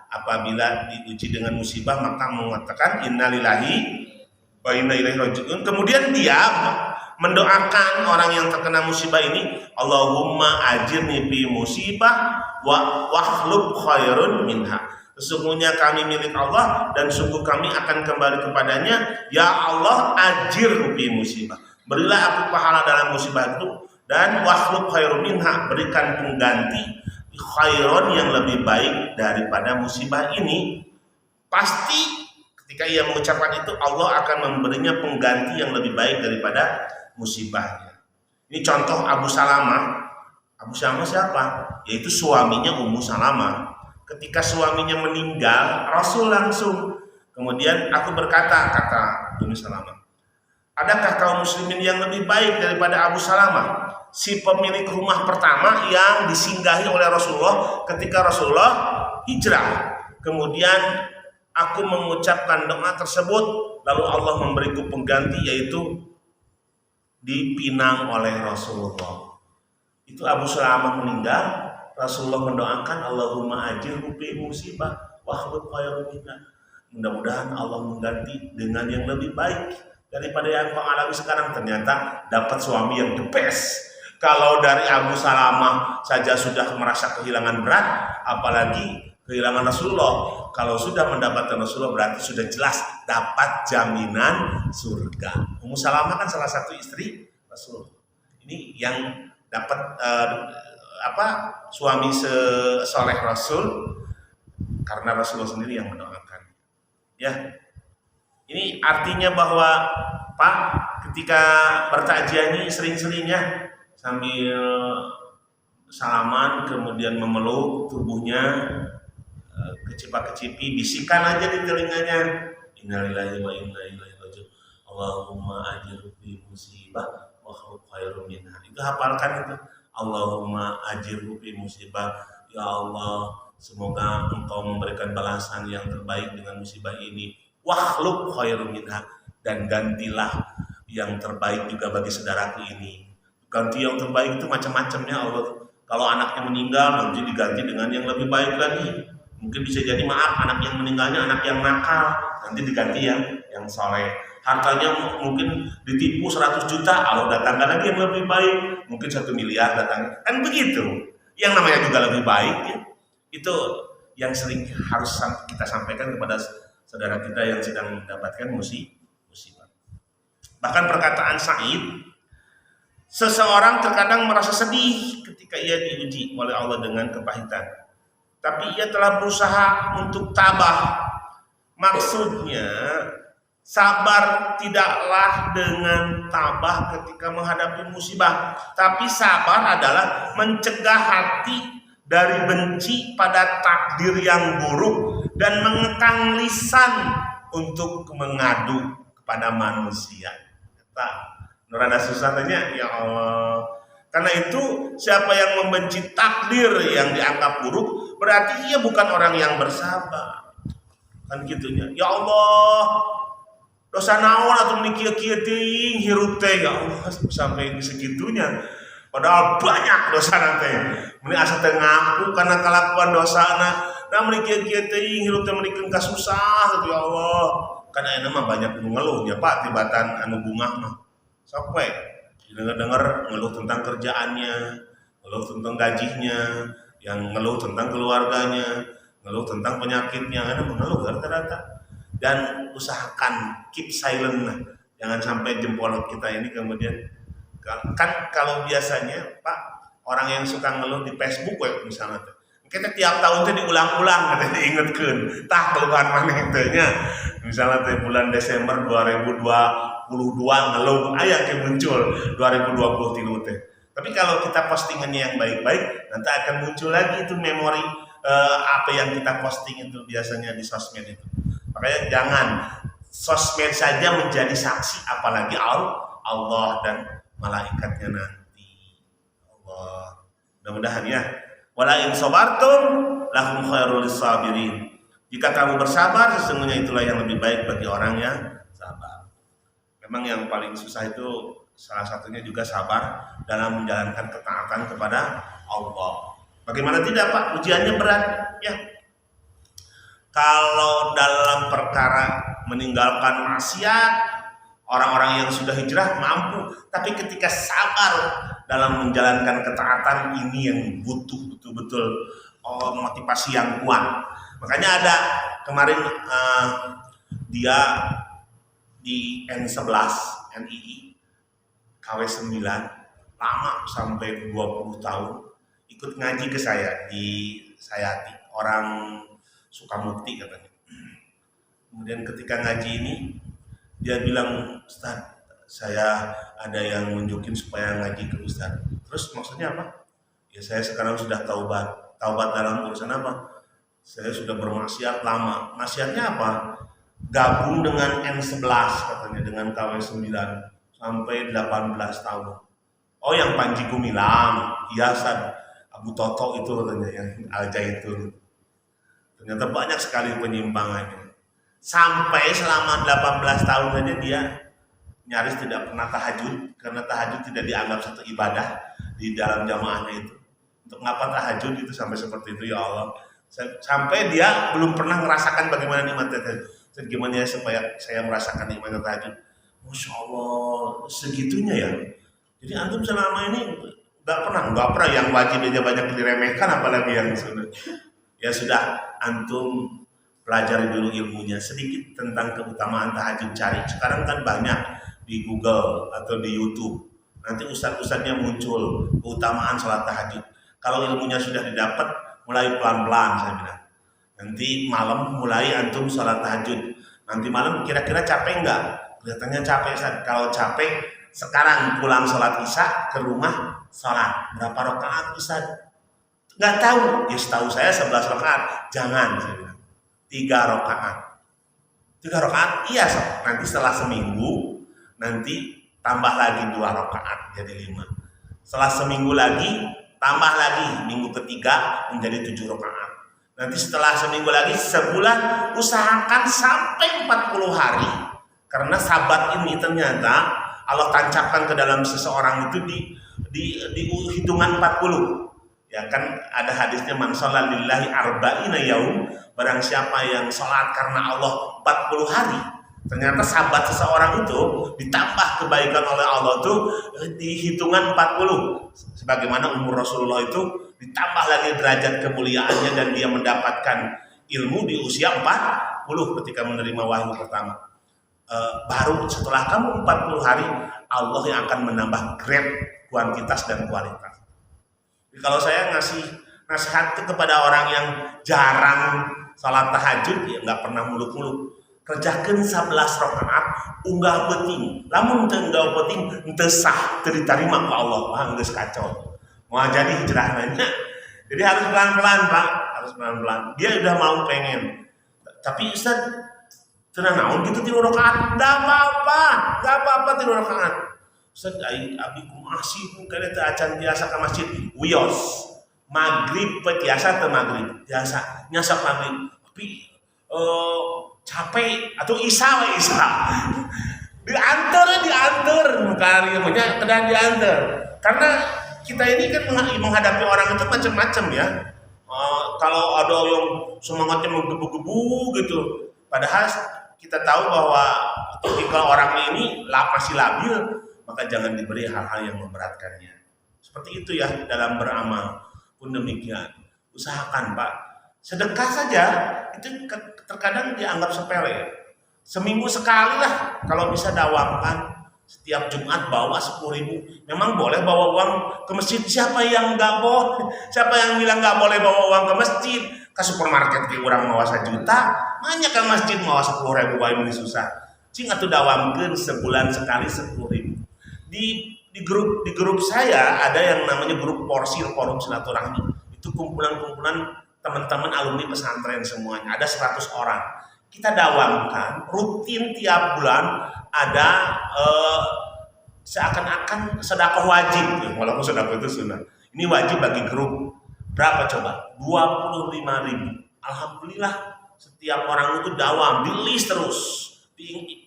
apabila diuji dengan musibah maka mengatakan innalillahi wa inna ilaihi raji'un. Kemudian dia mendoakan orang yang terkena musibah ini, Allahumma ajirni fi musibah wa wakhlub khairun minha. Sesungguhnya kami milik Allah dan sungguh kami akan kembali kepadanya. Ya Allah, ajir fi musibah, berilah aku pahala dalam musibah itu, dan wakhlub khairun minha, berikan pengganti khairun yang lebih baik daripada musibah ini. Pasti ketika ia mengucapkan itu, Allah akan memberinya pengganti yang lebih baik daripada musibahnya. Ini contoh Abu Salamah. Abu Salamah siapa? Yaitu suaminya Ummu Salamah. Ketika suaminya meninggal, Rasul langsung kemudian aku berkata, kata Ummu Salamah, adakah kaum muslimin yang lebih baik daripada Abu Salamah, si pemilik rumah pertama yang disinggahi oleh Rasulullah ketika Rasulullah hijrah? Kemudian aku mengucapkan doa tersebut, lalu Allah memberiku pengganti, yaitu dipinang oleh Rasulullah. Itu Abu Salamah meninggal, Rasulullah mendoakan Allahumma ajirhu fi musibah wa akhlif khairan minha. Mudah-mudahan Allah mengganti dengan yang lebih baik daripada yang kau alami sekarang. Ternyata dapat suami yang the best. Kalau dari Abu Salamah saja sudah merasa kehilangan berat, apalagi kehilangan Rasulullah. Kalau sudah mendapatkan Rasulullah berarti sudah jelas dapat jaminan surga. Ummu Salamah kan salah satu istri Rasul. Ini yang dapat suami soleh Rasul, karena Rasulullah sendiri yang mendoakan. Ya, ini artinya bahwa Pak ketika bertakziah ini sering-seringnya sambil salaman kemudian memeluk tubuhnya, kecipa-kecipi, bisikan aja di telinganya, innalillahi wa inna ilaihi raji'un, Allahumma ajirhu fi musibah wa akhlif khairan minha. Itu hafalkan itu, Allahumma ajirhu fi musibah, ya Allah semoga engkau memberikan balasan yang terbaik dengan musibah ini, wa akhlif khairan minha, dan gantilah yang terbaik juga bagi saudaraku ini. Ganti yang terbaik itu macam-macamnya Allah. Kalau anaknya meninggal nanti diganti dengan yang lebih baik lagi. Mungkin bisa jadi maaf anak yang meninggalnya anak yang nakal, nanti diganti yang soleh. Hartanya mungkin ditipu 100 juta, Allah datangkan lagi yang lebih baik, mungkin 1 miliar datang. Kan begitu. Yang namanya juga lebih baik ya. Itu yang sering harus kita sampaikan kepada saudara kita yang sedang mendapatkan musibah. Bahkan perkataan Sa'id, seseorang terkadang merasa sedih ketika ia diuji oleh Allah dengan kepahitan, tapi ia telah berusaha untuk tabah. Maksudnya sabar tidaklah dengan tabah ketika menghadapi musibah, tapi sabar adalah mencegah hati dari benci pada takdir yang buruk dan mengekang lisan untuk mengadu kepada manusia. Kata Nurada susah tanya, ya Allah. Karena itu siapa yang membenci takdir yang dianggap buruk, berarti ia bukan orang yang bersabar. Kan gitunya. Ya Allah, dosa naon atuh kieu-kieu teuing hirup teh, ya Allah, sampai segitunya. Padahal banyak dosa nanti. Meni asa teu ngaku karena kelakuan dosana. Nah meni kieu-kieu teuing hirup teh meni kasusah ya Allah. Karena enak mah banyak ngeluhnya Pak tibatan anu bungah mah. Sampai dengar ngeluh tentang kerjaannya, ngeluh tentang gajinya, yang ngeluh tentang keluarganya, ngeluh tentang penyakitnya, ada mengeluh rata-rata. Dan usahakan keep silent, jangan sampai jempol kita ini kemudian kan kalau biasanya Pak orang yang suka ngeluh di Facebook misalnya, kita tiap tahun itu diulang-ulang, kita diingetkan, tah keluhan mana itunya, misalnya bulan Desember 2022 ngeluh ayat yang muncul 2023 teh. Tapi kalau kita postingannya yang baik-baik, nanti akan muncul lagi itu memori apa yang kita posting itu biasanya di sosmed itu. Makanya jangan sosmed saja menjadi saksi, apalagi Allah dan malaikatnya nanti. Allah. Mudah-mudahan ya. Wala in sabartum lahum khairul sabirin. Jika kamu bersabar, sesungguhnya itulah yang lebih baik bagi orang yang sabar. Memang yang paling susah itu salah satunya juga sabar dalam menjalankan ketaatan kepada Allah. Bagaimana tidak Pak? Ujiannya berat ya. Kalau dalam perkara meninggalkan maksiat, orang-orang yang sudah hijrah mampu, tapi ketika sabar dalam menjalankan ketaatan, ini yang butuh betul-betul motivasi yang kuat. Makanya ada kemarin dia di N11 NII KW9 lama sampai 20 tahun ikut ngaji ke saya di Sayati, orang Sukamukti katanya. Kemudian ketika ngaji ini dia bilang, Ustaz, saya ada yang nunjukin supaya ngaji ke Ustaz. Terus maksudnya apa? Ya saya sekarang sudah taubat. Taubat dalam urusan apa? Saya sudah bermaksiat lama. Maksiatnya apa? Gabung dengan N11 katanya, dengan KW9 sampai 18 tahun. Oh, yang Panji Gumilang, iya Ustaz, Abu Toto itu katanya, yang Al-Zaitun. Ternyata banyak sekali penyimpangannya. Sampai selama 18 tahun saja dia nyaris tidak pernah tahajud, karena tahajud tidak dianggap satu ibadah di dalam jamaahnya itu. Untuk ngapa tahajud itu sampai seperti itu, ya Allah. Sampai dia belum pernah merasakan bagaimana nikmat tahajud. Gimana ya supaya saya merasakan nikmat tahajud? Masya Allah, segitunya ya. Jadi antum selama ini nggak pernah yang wajib aja banyak diremehkan, apalagi yang sunnah. Ya sudah, antum pelajari dulu ilmunya sedikit tentang keutamaan tahajud, cari. Sekarang kan banyak di Google atau di YouTube. Nanti ustadz-ustadznya muncul keutamaan sholat tahajud. Kalau ilmunya sudah didapat, mulai pelan-pelan saya bilang. Nanti malam mulai antum sholat tahajud. Nanti malam kira-kira capek nggak? Kelihatannya capek, Ustaz. Kalau capek, sekarang pulang sholat isya ke rumah sholat. Berapa rakaat, Ustaz? Nggak tahu. Ya setahu saya 11 rakaat. Jangan, saya bilang. 3 rakaat. 3 rakaat, iya sob. Nanti setelah seminggu, nanti tambah lagi 2 rakaat jadi 5. Setelah seminggu lagi, tambah lagi minggu ketiga menjadi 7 rakaat. Nanti setelah seminggu lagi, sebulan, usahakan sampai 40 hari. Karena sabat ini ternyata Allah tancapkan ke dalam seseorang itu di hitungan 40. Ya kan ada hadisnya, man sholat lillahi arba'ina yaum, barang siapa yang sholat karena Allah 40 hari, ternyata sahabat seseorang itu ditambah kebaikan oleh Allah itu di hitungan 40. Sebagaimana umur Rasulullah itu ditambah lagi derajat kemuliaannya, dan dia mendapatkan ilmu di usia 40 ketika menerima wahyu pertama. Baru setelah kamu 40 hari, Allah yang akan menambah grade kuantitas dan kualitas. Jadi kalau saya ngasih nasihat kepada orang yang jarang salat tahajud, ya nggak pernah muluk-muluk, kerjakan 11 rakaat unggah beting, lamun teu unggah beting teu sah, teu diterima ku Allah. Wah, geus kacau. Mau jadi hijrah nanya. Jadi harus pelan-pelan, Pak, harus pelan-pelan. Dia udah mau pengen. Tapi Ustaz, tenang naon gitu 3 rakaat? Enggak apa-apa 3 rakaat. Ustaz, abi kumaha sih kana teu acan biasa ka masjid. Wios. Maghrib biasa teu maghrib, biasa nyasap maghrib. Tapi capek atau isya. diantar karyanya kedan diantar. Karena kita ini kan menghadapi orang itu macam-macam ya. Kalau ada yang semangatnya menggebu-gebu gitu, padahal kita tahu bahwa tipikal orang ini masih labil, maka jangan diberi hal-hal yang memberatkannya. Seperti itu ya dalam beramal pun demikian. Usahakan, Pak, sedekah saja itu terkadang dianggap sepele. Seminggu sekali lah kalau bisa dawamkan. Setiap Jumat bawa 10.000. Memang boleh bawa uang ke masjid. Siapa yang nggak boleh? Siapa yang bilang nggak boleh bawa uang ke masjid? Ke supermarket kayak orang mawa 1 juta, banyak kan masjid mawa 10.000 wae mun susah. Cing atuh dawamkeun sebulan sekali 10.000. Di grup saya ada yang namanya grup Porsil, Forum Silaturahmi. Itu kumpulan-kumpulan teman-teman alumni pesantren semuanya. Ada 100 orang. Kita dawamkan rutin tiap bulan ada seakan-akan sedekah wajib, walaupun sedekah itu sunnah. Ini wajib bagi grup. Berapa coba? 25.000. Alhamdulillah setiap orang itu dawam, di list terus,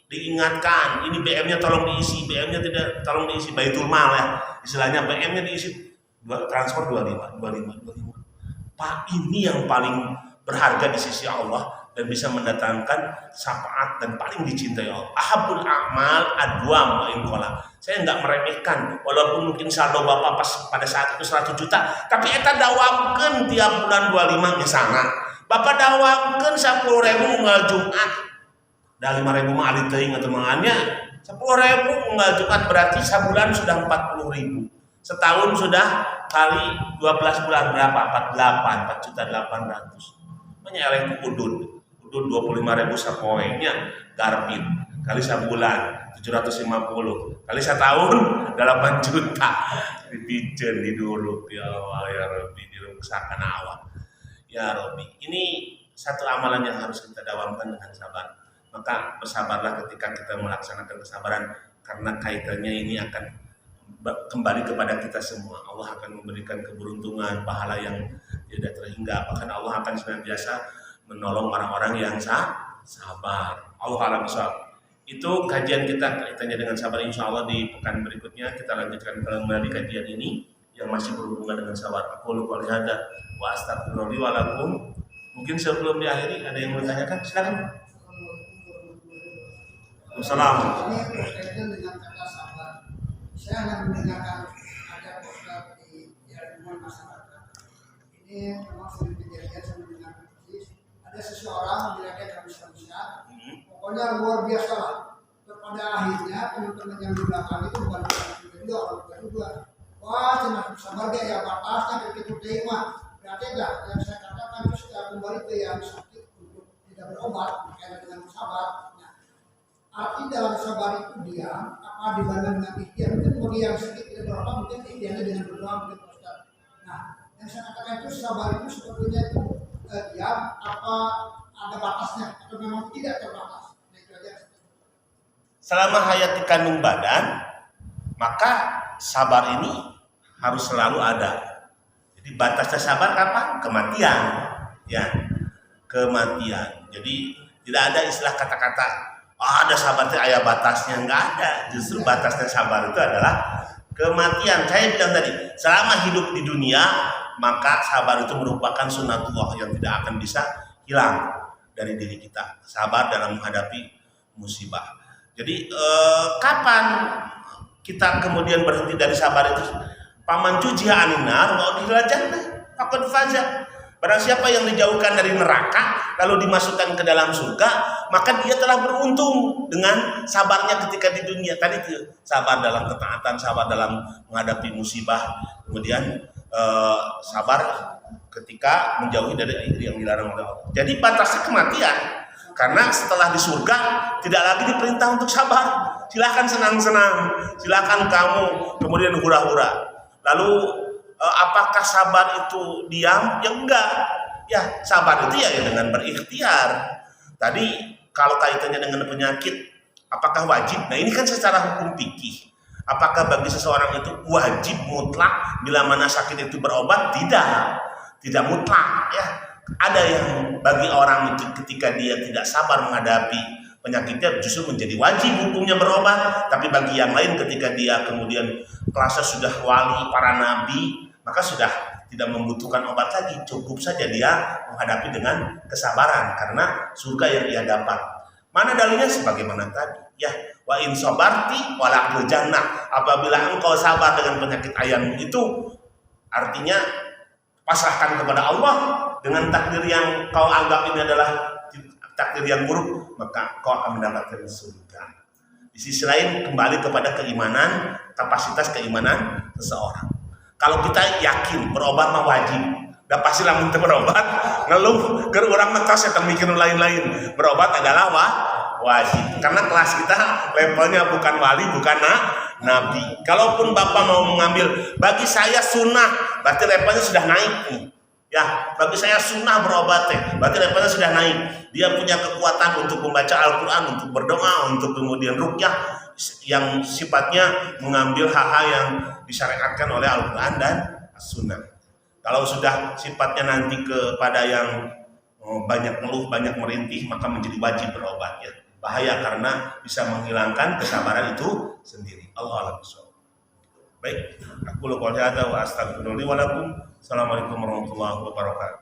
diingatkan. Ini BM-nya tolong diisi, BM-nya tidak tolong diisi, baitul mal ya. Istilahnya BM-nya diisi, transfer 25. Pak, ini yang paling berharga di sisi Allah. dan bisa mendatangkan syafaat dan paling dicintai Allah. Ahabul a'mal adwam wa in qala. Saya enggak meremehkan walaupun mungkin saldo Bapak pas pada saat itu 100 juta, tapi eta dawamkeun tiap bulan 25 misalna. Bapak dawamkeun 10.000 unggal Jumat. Da 5.000 mah ari teuing temangannya. 10.000 unggal Jumat berarti sebulan sudah 40.000. Setahun sudah kali 12 bulan berapa? 48, 4.800.000. Menyeleh udud 25.000 sapoenya Garpin kali sebulan 750 kali setahun 8 juta dipijen diduluk. Ya Allah ya Rabbi, dirungsakan awak ya Rabbi. Ini satu amalan yang harus kita dawamkan dengan sabar. Maka bersabarlah ketika kita melaksanakan kesabaran, karena kaitannya ini akan kembali kepada kita semua. Allah akan memberikan keberuntungan, pahala yang tidak terhingga. Bahkan Allah akan senantiasa menolong orang-orang yang sabar. Allah alam shawab. Itu kajian kita kaitannya dengan sabar. Insya Allah di pekan berikutnya kita lanjutkan kembali kajian ini yang masih berhubungan dengan sabar. Aku qouli hadza wa astaghfirullahi wa lakum. Mungkin sebelum diakhiri ada yang mau ditanyakan? Silakan. Assalamualaikum. Ini berkaitan dengan kata sabar. Saya hanya mendengarkan ada poster di lingkungan masyarakat. Ini memang sering kejadian, saya mendengar persis. Ada seseorang bila dia habis-habisan, pokoknya luar biasa lah. Pada akhirnya teman-teman yang di belakang itu bukan kedua, orang kedua. Wah, cuma sabar dia ya batasnya begitu terima. Berarti enggak yang saya katakan itu setelah kembali ke yang sakit untuk tidak berobat berkaitan dengan sabar. Arti dalam sabar itu diam, apa dibanding dengan ikhtiar. Mungkin bagi yang sedikit tidak berobat, mungkin ikhtiarnya dengan berdoa, mungkin Ustaz. Nah, yang saya katakan itu sabar itu sebetulnya itu diam, apa ada batasnya, atau memang tidak terbatas. Nah, itu aja. Selama hayat di kandung badan, maka sabar ini harus selalu ada. Jadi batasnya sabar kapan? Kematian, ya, kematian. Jadi tidak ada istilah kata-kata ada sabar itu ayah batasnya, enggak ada. Justru batasnya sabar itu adalah kematian. Saya bilang tadi, selama hidup di dunia, maka sabar itu merupakan sunnatullah yang tidak akan bisa hilang dari diri kita. Sabar dalam menghadapi musibah. Jadi kapan kita kemudian berhenti dari sabar itu? Paman cujiha aninar wa udkhila jannah faqad faza. Barang siapa yang dijauhkan dari neraka lalu dimasukkan ke dalam surga, maka dia telah beruntung dengan sabarnya ketika di dunia. Tadi itu sabar dalam ketaatan, sabar dalam menghadapi musibah, kemudian sabar ketika menjauhi dari yang dilarang oleh Allah. Jadi batasnya kematian. Karena setelah di surga tidak lagi diperintah untuk sabar. Silakan senang-senang, silakan kamu kemudian hura-hura. Lalu apakah sabar itu diam? Ya enggak. Ya, sabar itu ya dengan berikhtiar. Tadi kalau kaitannya dengan penyakit, apakah wajib? Nah, ini kan secara hukum fikih. Apakah bagi seseorang itu wajib mutlak bila mana sakit itu berobat? Tidak mutlak, ya. Ada yang bagi orang itu ketika dia tidak sabar menghadapi penyakitnya justru menjadi wajib hukumnya berobat. Tapi bagi yang lain ketika dia kemudian kelasnya sudah wali para nabi, maka sudah tidak membutuhkan obat lagi, cukup saja dia menghadapi dengan kesabaran karena surga yang ia dapat. Mana dalilnya? Sebagaimana tadi, ya, wa in sabarti walakul jannah. Apabila engkau sabar dengan penyakit ayammu itu, artinya pasrahkan kepada Allah dengan takdir yang kau anggap ini adalah takdir yang buruk, maka kau akan mendapatkan surga. Di sisi lain kembali kepada keimanan, kapasitas keimanan seseorang. Kalau kita yakin berobat mah wajib, dah pasti lamun teu berobat, ngeluh keur urang mah tos eta mikir lain-lain. Berobat adalah wajib. Karena kelas kita levelnya bukan wali, bukan nabi. Kalaupun Bapak mau mengambil bagi saya sunnah, berarti levelnya sudah naik nih. Ya, bagi saya sunnah berobat berarti levelnya sudah naik. Dia punya kekuatan untuk membaca Al-Quran, untuk berdoa, untuk kemudian ruqyah yang sifatnya mengambil hal-hal yang disyariatkan oleh Al-Quran dan As-Sunnah. Kalau sudah sifatnya nanti kepada yang banyak ngeluh, banyak merintih, maka menjadi wajib berobat, ya. Bahaya karena bisa menghilangkan kesabaran itu sendiri. Allah a'lam bishawab. Baik, aku qouli hadza wa astaghfirullahi wa lakum. Assalamualaikum warahmatullahi wabarakatuh.